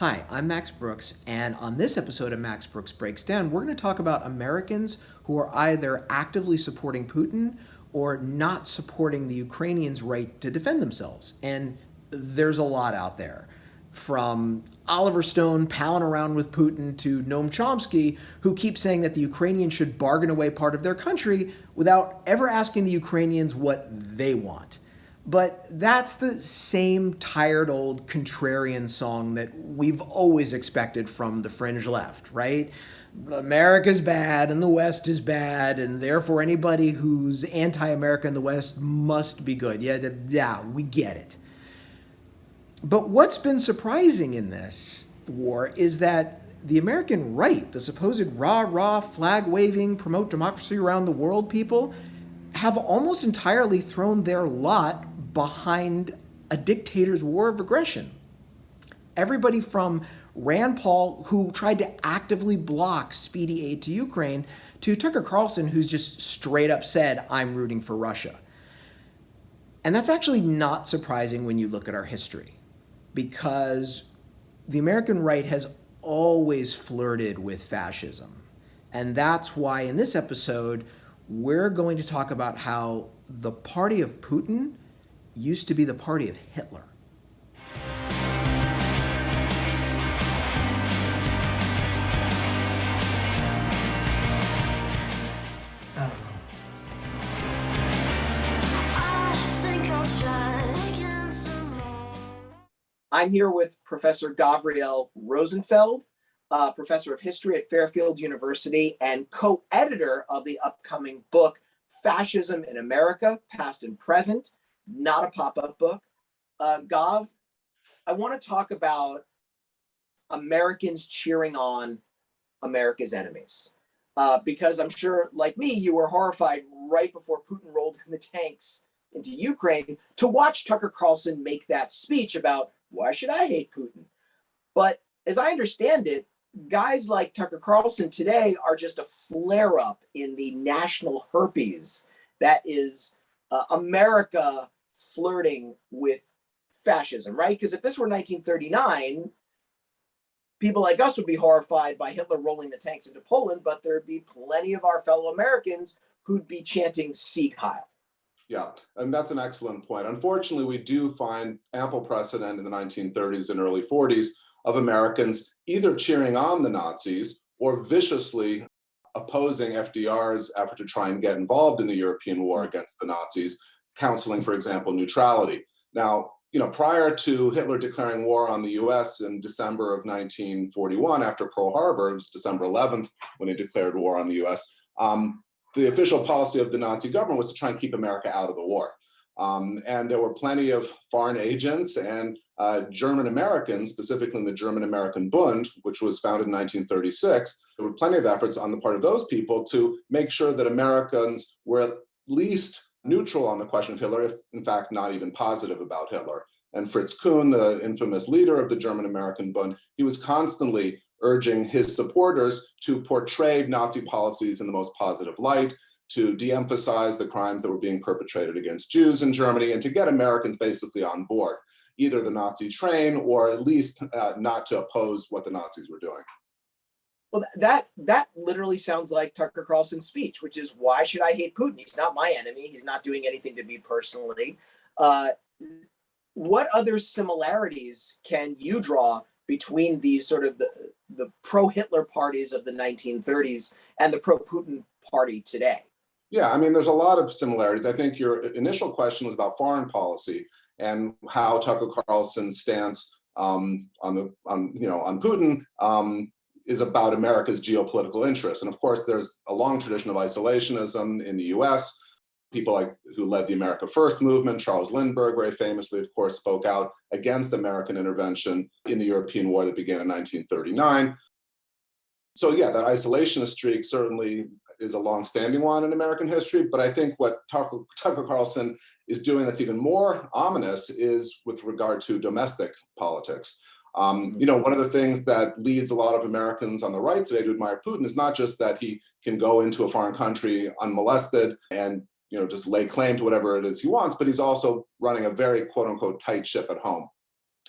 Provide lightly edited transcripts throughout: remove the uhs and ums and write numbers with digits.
Hi, I'm Max Brooks, and on this episode of Max Brooks Breaks Down, we're going to talk about Americans who are either actively supporting Putin or not supporting the Ukrainians' right to defend themselves. And there's a lot out there. From Oliver Stone palling around with Putin to Noam Chomsky, who keeps saying that the Ukrainians should bargain away part of their country without ever asking the Ukrainians what they want. But that's the same tired old contrarian song that we've always expected from the fringe left, right? America's bad and the West is bad, and therefore anybody who's anti-America in the West must be good. Yeah, we get it. But what's been surprising in this war is that the American right, the supposed rah rah, flag waving, promote democracy around the world people, have almost entirely thrown their lot behind a dictator's war of aggression. Everybody from Rand Paul, who tried to actively block speedy aid to Ukraine, to Tucker Carlson, who's just straight up said, I'm rooting for Russia. And that's actually not surprising when you look at our history, because the American right has always flirted with fascism. And that's why in this episode, we're going to talk about how the party of Putin used to be the party of Hitler. I'm here with Professor Gavriel Rosenfeld, professor of history at Fairfield University and co-editor of the upcoming book, Fascism in America, Past and Present, not a pop-up book. Gav, I want to talk about Americans cheering on America's enemies. Because I'm sure, like me, you were horrified right before Putin rolled in the tanks into Ukraine to watch Tucker Carlson make that speech about why should I hate Putin? But as I understand it, guys like Tucker Carlson today are just a flare-up in the national herpes that is America flirting with fascism, right? Because if this were 1939, people like us would be horrified by Hitler rolling the tanks into Poland, but there'd be plenty of our fellow Americans who'd be chanting Sieg Heil. Yeah, and that's an excellent point. Unfortunately, we do find ample precedent in the 1930s and early 40s of Americans either cheering on the Nazis or viciously opposing FDR's effort to try and get involved in the European war against the Nazis, counseling, for example, neutrality. Now, prior to Hitler declaring war on the US in December of 1941, after Pearl Harbor, it was December 11th when he declared war on the US, the official policy of the Nazi government was to try and keep America out of the war. And there were plenty of foreign agents and German Americans, specifically in the German American Bund, which was founded in 1936. There were plenty of efforts on the part of those people to make sure that Americans were at least neutral on the question of Hitler, if in fact not even positive about Hitler. And Fritz Kuhn, the infamous leader of the German American Bund, he was constantly urging his supporters to portray Nazi policies in the most positive light, to de-emphasize the crimes that were being perpetrated against Jews in Germany, and to get Americans basically on board, either the Nazi train or at least not to oppose what the Nazis were doing. Well, that literally sounds like Tucker Carlson's speech, which is, why should I hate Putin? He's not my enemy. He's not doing anything to me personally. What other similarities can you draw between these sort of the pro-Hitler parties of the 1930s and the pro-Putin party today? Yeah, I mean, there's a lot of similarities. I think your initial question was about foreign policy and how Tucker Carlson's stance on Putin is about America's geopolitical interests. And of course, there's a long tradition of isolationism in the US. People who led the America First movement, Charles Lindbergh, very famously, of course, spoke out against American intervention in the European war that began in 1939. So yeah, that isolationist streak certainly is a long-standing one in American history, but I think what Tucker Carlson is doing that's even more ominous is with regard to domestic politics. One of the things that leads a lot of Americans on the right today to admire Putin is not just that he can go into a foreign country unmolested and just lay claim to whatever it is he wants, but he's also running a very quote unquote tight ship at home.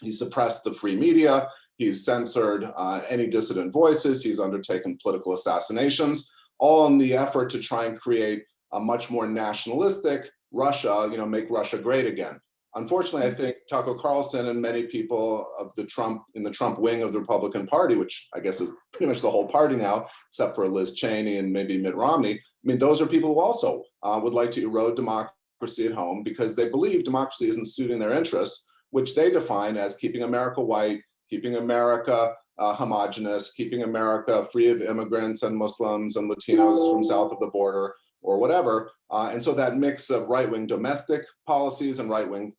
He suppressed the free media. He's censored any dissident voices. He's undertaken political assassinations, all in the effort to try and create a much more nationalistic Russia, make Russia great again. Unfortunately, I think Tucker Carlson and many people of the Trump wing of the Republican Party, which I guess is pretty much the whole party now, except for Liz Cheney and maybe Mitt Romney. I mean, those are people who also would like to erode democracy at home because they believe democracy isn't suiting their interests, which they define as keeping America white, keeping America homogenous, keeping America free of immigrants and Muslims and Latinos from south of the border or whatever. And so that mix of right-wing domestic policies and right-wing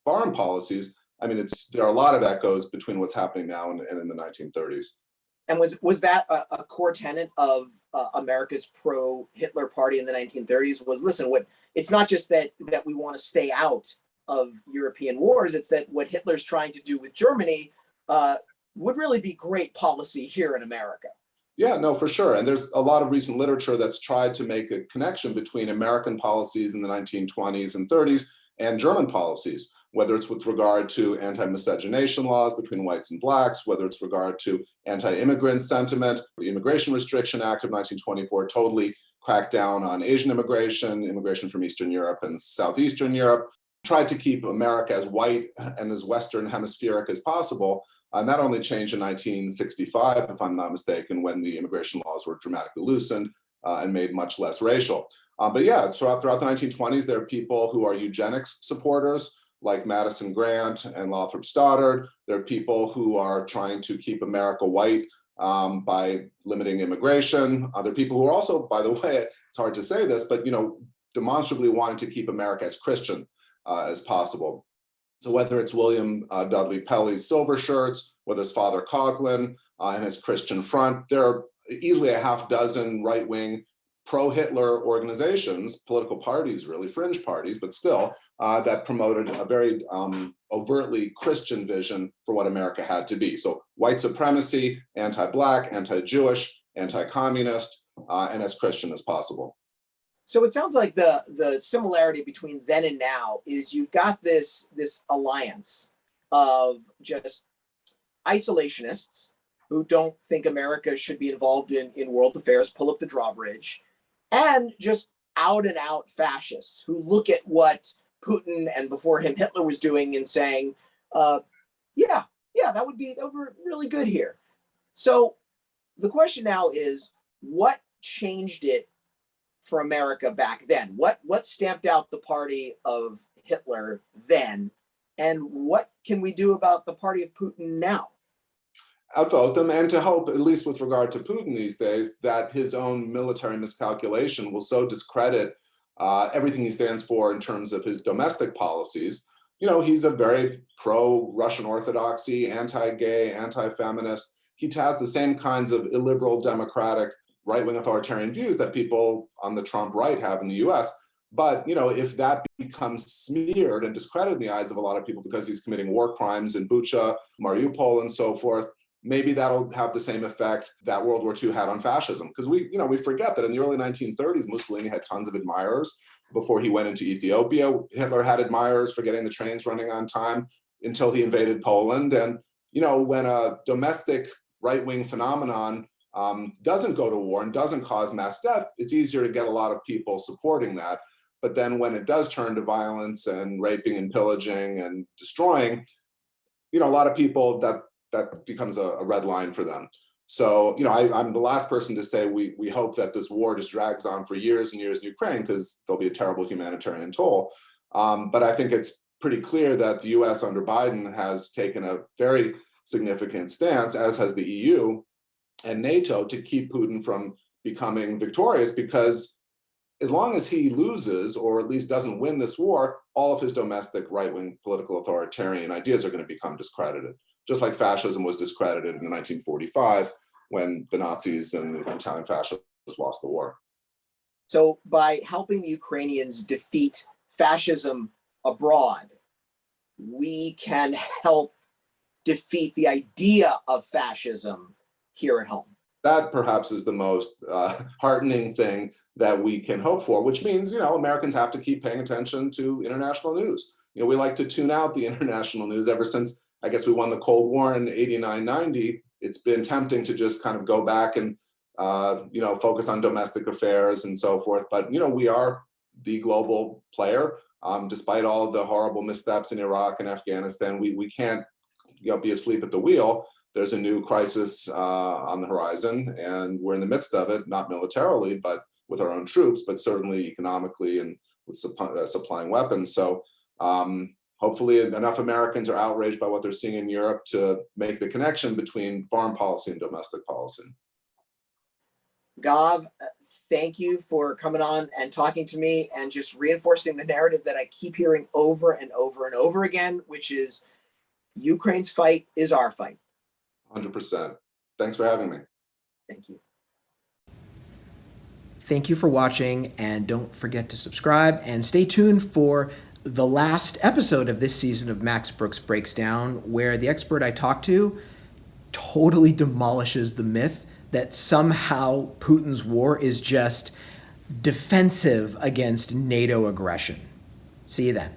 foreign policies, I mean, there are a lot of echoes between what's happening now and in the 1930s. And was that a core tenet of America's pro-Hitler party in the 1930s? Was, listen, it's not just that we want to stay out of European wars, it's that what Hitler's trying to do with Germany would really be great policy here in America. Yeah, no, for sure. And there's a lot of recent literature that's tried to make a connection between American policies in the 1920s and 30s and German policies, whether it's with regard to anti-miscegenation laws between whites and blacks, whether it's regard to anti-immigrant sentiment. The Immigration Restriction Act of 1924 totally cracked down on Asian immigration from Eastern Europe and Southeastern Europe, tried to keep America as white and as Western hemispheric as possible. And that only changed in 1965, if I'm not mistaken, when the immigration laws were dramatically loosened and made much less racial. But yeah, throughout the 1920s, there are people who are eugenics supporters, like Madison Grant and Lothrop Stoddard. There are people who are trying to keep America white by limiting immigration. There are people who are also, by the way, it's hard to say this, but demonstrably wanting to keep America as Christian as possible. So whether it's William Dudley Pelley's Silver Shirts, whether it's Father Coughlin and his Christian Front, there are easily a half dozen right-wing pro-Hitler organizations, political parties, really fringe parties, but still, that promoted a very overtly Christian vision for what America had to be. So white supremacy, anti-Black, anti-Jewish, anti-communist, and as Christian as possible. So it sounds like the similarity between then and now is you've got this alliance of just isolationists who don't think America should be involved in world affairs, pull up the drawbridge, and just out and out fascists who look at what Putin and before him Hitler was doing and saying, yeah, that would be really good here. So the question now is, what changed it for America back then? What stamped out the party of Hitler then, and what can we do about the party of Putin now? Outvote them, and to hope, at least with regard to Putin these days, that his own military miscalculation will so discredit everything he stands for in terms of his domestic policies. He's a very pro-Russian orthodoxy, anti-gay, anti-feminist. He has the same kinds of illiberal, democratic, right-wing authoritarian views that people on the Trump right have in the US. But, if that becomes smeared and discredited in the eyes of a lot of people because he's committing war crimes in Bucha, Mariupol, and so forth, maybe that'll have the same effect that World War II had on fascism. Because we forget that in the early 1930s, Mussolini had tons of admirers before he went into Ethiopia. Hitler had admirers for getting the trains running on time until he invaded Poland. And, when a domestic right-wing phenomenon doesn't go to war and doesn't cause mass death, it's easier to get a lot of people supporting that. But then when it does turn to violence and raping and pillaging and destroying, a lot of people that becomes a red line for them. So, I'm the last person to say we hope that this war just drags on for years and years in Ukraine, because there'll be a terrible humanitarian toll. But I think it's pretty clear that the US under Biden has taken a very significant stance, as has the EU and NATO, to keep Putin from becoming victorious, because as long as he loses, or at least doesn't win this war, all of his domestic right-wing political authoritarian ideas are going to become discredited, just like fascism was discredited in 1945 when the Nazis and the Italian fascists lost the war. So by helping the Ukrainians defeat fascism abroad, we can help defeat the idea of fascism here at home. That perhaps is the most heartening thing that we can hope for, which means, Americans have to keep paying attention to international news. We like to tune out the international news ever since, I guess we won the Cold War in 89, 90, it's been tempting to just kind of go back and focus on domestic affairs and so forth. But we are the global player. Despite all of the horrible missteps in Iraq and Afghanistan, we can't be asleep at the wheel. There's a new crisis on the horizon, and we're in the midst of it, not militarily, but with our own troops, but certainly economically and with supplying weapons. So hopefully enough Americans are outraged by what they're seeing in Europe to make the connection between foreign policy and domestic policy. Gav, thank you for coming on and talking to me and just reinforcing the narrative that I keep hearing over and over and over again, which is Ukraine's fight is our fight. 100%. Thanks for having me. Thank you. Thank you for watching, and don't forget to subscribe and stay tuned for the last episode of this season of Max Brooks Breaks Down, where the expert I talked to totally demolishes the myth that somehow Putin's war is just defensive against NATO aggression. See you then.